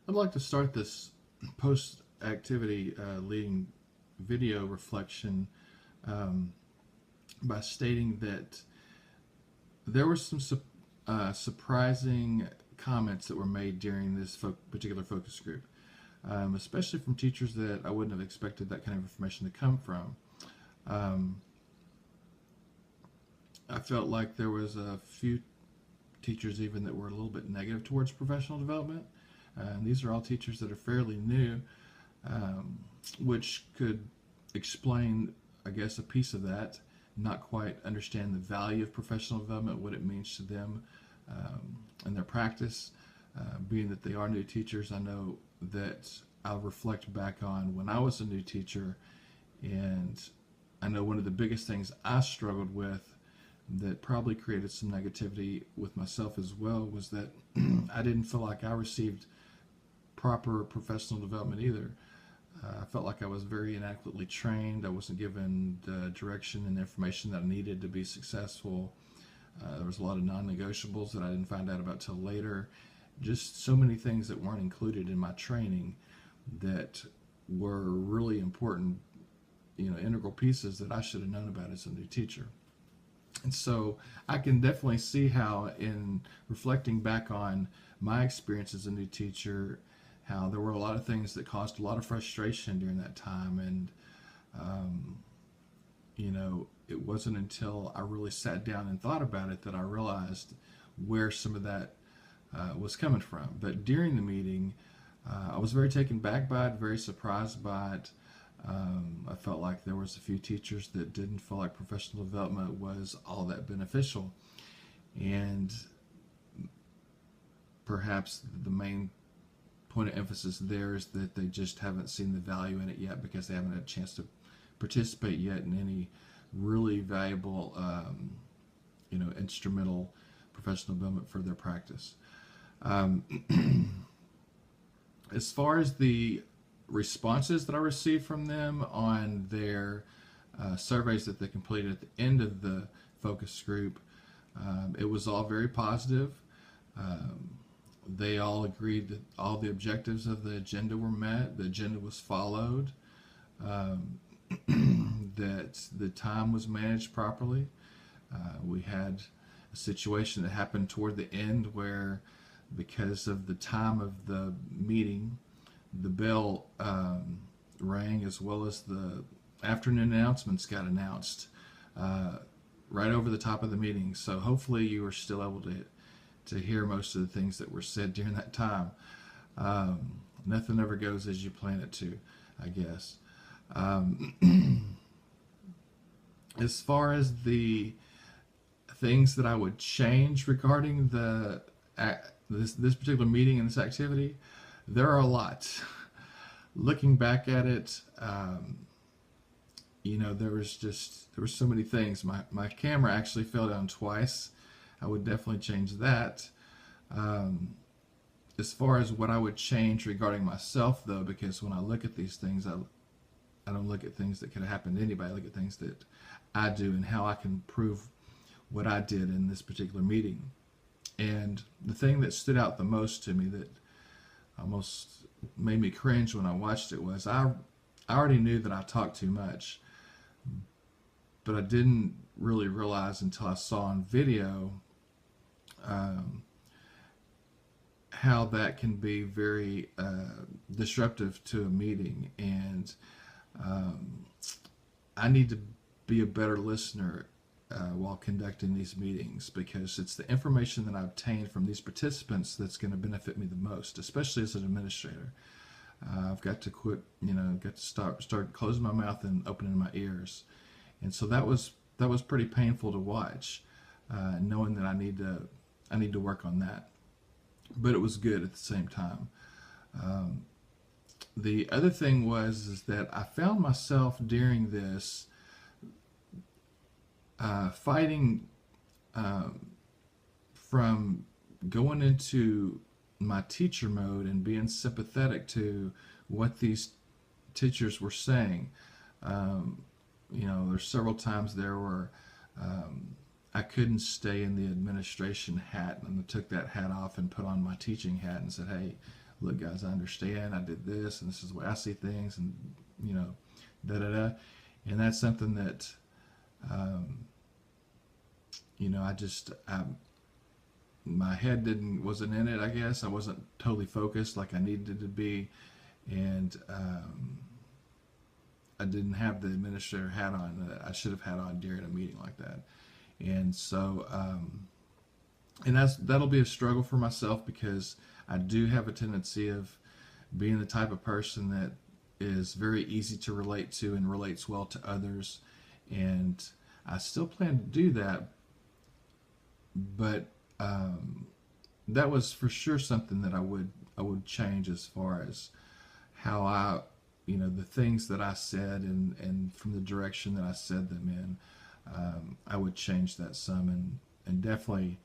I'd like to start this post-activity leading video reflection um, by stating that there were some surprising comments that were made during this particular focus group, especially from teachers that I wouldn't have expected that kind of information to come from. Um, I felt like there was a few teachers even that were a little bit negative towards professional development. These are all teachers that are fairly new, which could explain, I guess, a piece of that, not quite understand the value of professional development, what it means to them in their practice. Being that they are new teachers, I know that I'll reflect back on when I was a new teacher, and I know one of the biggest things I struggled with that probably created some negativity with myself as well was that I didn't feel like I received proper professional development either. I felt like I was very inadequately trained. I wasn't given the direction and information that I needed to be successful. There was a lot of non-negotiables that I didn't find out about till later. Just so many things that weren't included in my training that were really important, integral pieces that I should have known about as a new teacher. And so I can definitely see how, in reflecting back on my experience as a new teacher, how there were a lot of things that caused a lot of frustration during that time. And, it wasn't until I really sat down and thought about it that I realized where some of that was coming from. But during the meeting, I was very taken back by it, very surprised by it. I felt like there was a few teachers that didn't feel like professional development was all that beneficial. And perhaps the main point of emphasis there is that they just haven't seen the value in it yet because they haven't had a chance to participate yet in any really valuable, instrumental professional development for their practice. As far as the responses that I received from them on their surveys that they completed at the end of the focus group, it was all very positive. They all agreed that all the objectives of the agenda were met, the agenda was followed, that the time was managed properly. We had a situation that happened toward the end where, because of the time of the meeting, the bell rang, as well as the afternoon announcements got announced right over the top of the meeting. So hopefully you were still able to hear most of the things that were said during that time. Nothing ever goes as you plan it to, I guess. As far as the things that I would change regarding this particular meeting and this activity, there are a lot. Looking back at it, there were so many things. My camera actually fell down twice. I would definitely change that. As far as what I would change regarding myself, though, because when I look at these things, I don't look at things that could happen to anybody. I look at things that I do and how I can prove what I did in this particular meeting. And the thing that stood out the most to me, that almost made me cringe when I watched it, was I already knew that I talked too much, but I didn't really realize until I saw on video how that can be very disruptive to a meeting. And I need to be a better listener while conducting these meetings, because it's the information that I obtain from these participants that's going to benefit me the most, especially as an administrator. I've got to quit, got to start closing my mouth and opening my ears, and so that was pretty painful to watch, knowing that I need to work on that. But it was good at the same time. The other thing is that I found myself during this fighting from going into my teacher mode and being sympathetic to what these teachers were saying. There's several times there where I couldn't stay in the administration hat, and I took that hat off and put on my teaching hat and said, hey, look guys, I understand, I did this, and this is the way I see things, and you know, da da da. And that's something that, you know, my head wasn't in it, I guess. I wasn't totally focused like I needed to be, and I didn't have the administrator hat on that I should have had on during a meeting like that. And so, and that'll be a struggle for myself, because I do have a tendency of being the type of person that is very easy to relate to and relates well to others, and I still plan to do that, but that was for sure something that I would change, as far as how I, you know, the things that I said, and from the direction that I said them in. I would change that some, and definitely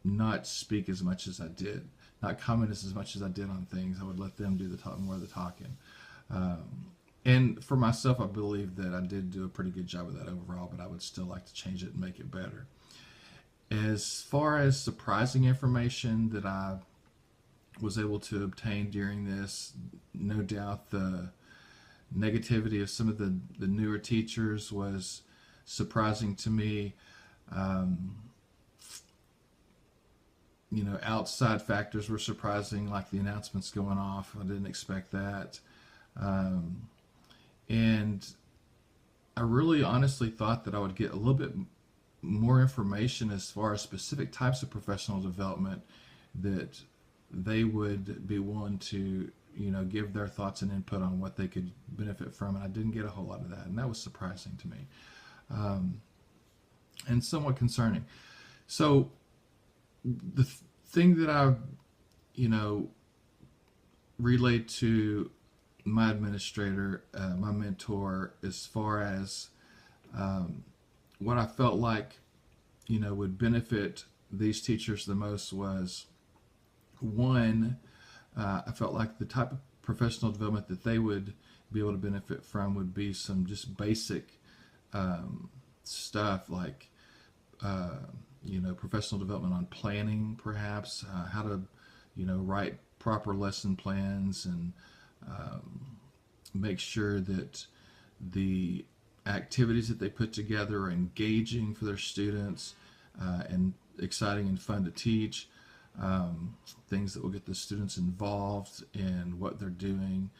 not speak as much as I did, not comment as much as I did on things. I would let them do more of the talking. And for myself, I believe that I did do a pretty good job of that overall, but I would still like to change it and make it better. As far as surprising information that I was able to obtain during this, no doubt the negativity of some of the newer teachers was surprising to me. You know, outside factors were surprising, like the announcements going off. I didn't expect that. And I really honestly thought that I would get a little bit more information as far as specific types of professional development that they would be willing to, you know, give their thoughts and input on what they could benefit from, and I didn't get a whole lot of that, and that was surprising to me, and somewhat concerning. So the thing that I, you know, relayed to my administrator, my mentor, as far as what I felt like, you know, would benefit these teachers the most was, one, I felt like the type of professional development that they would be able to benefit from would be some just basic stuff, like you know, professional development on planning, perhaps how to, you know, write proper lesson plans, and make sure that the activities that they put together are engaging for their students, and exciting and fun to teach. Things that will get the students involved in what they're doing,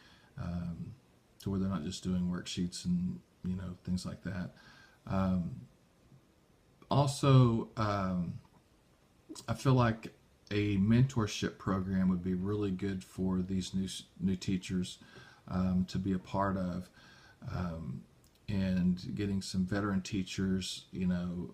to where they're not just doing worksheets and, you know, things like that. Also, I feel like a mentorship program would be really good for these new teachers to be a part of, and getting some veteran teachers, you know,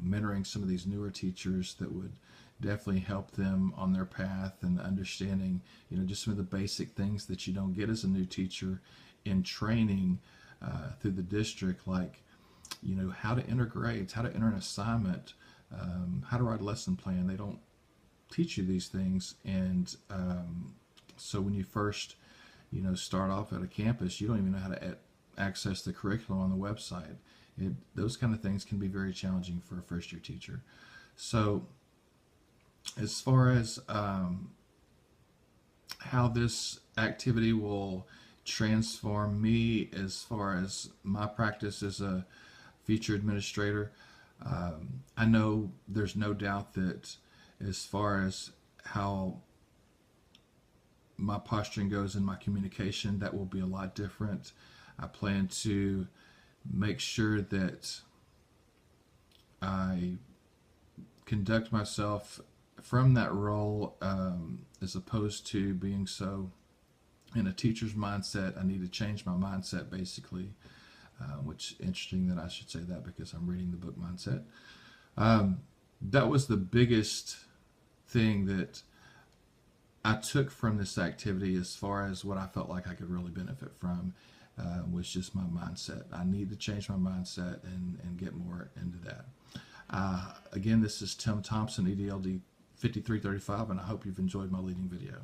mentoring some of these newer teachers that would definitely help them on their path, and understanding, you know, just some of the basic things that you don't get as a new teacher in training through the district, like, you know, how to enter grades, how to enter an assignment, how to write a lesson plan. They don't teach you these things, and so when you first, you know, start off at a campus, you don't even know how to access the curriculum on the website. Those kind of things can be very challenging for a first-year teacher. So as far as how this activity will transform me as far as my practice as a future administrator, I know there's no doubt that as far as how my posturing goes in my communication, that will be a lot different. I plan to make sure that I conduct myself from that role, as opposed to being so in a teacher's mindset. I need to change my mindset, basically, which interesting that I should say that, because I'm reading the book Mindset. That was the biggest thing that I took from this activity, as far as what I felt like I could really benefit from, was just my mindset. I need to change my mindset and get more into that. Again, this is Tim Thompson, EDLD 5335, and I hope you've enjoyed my leading video.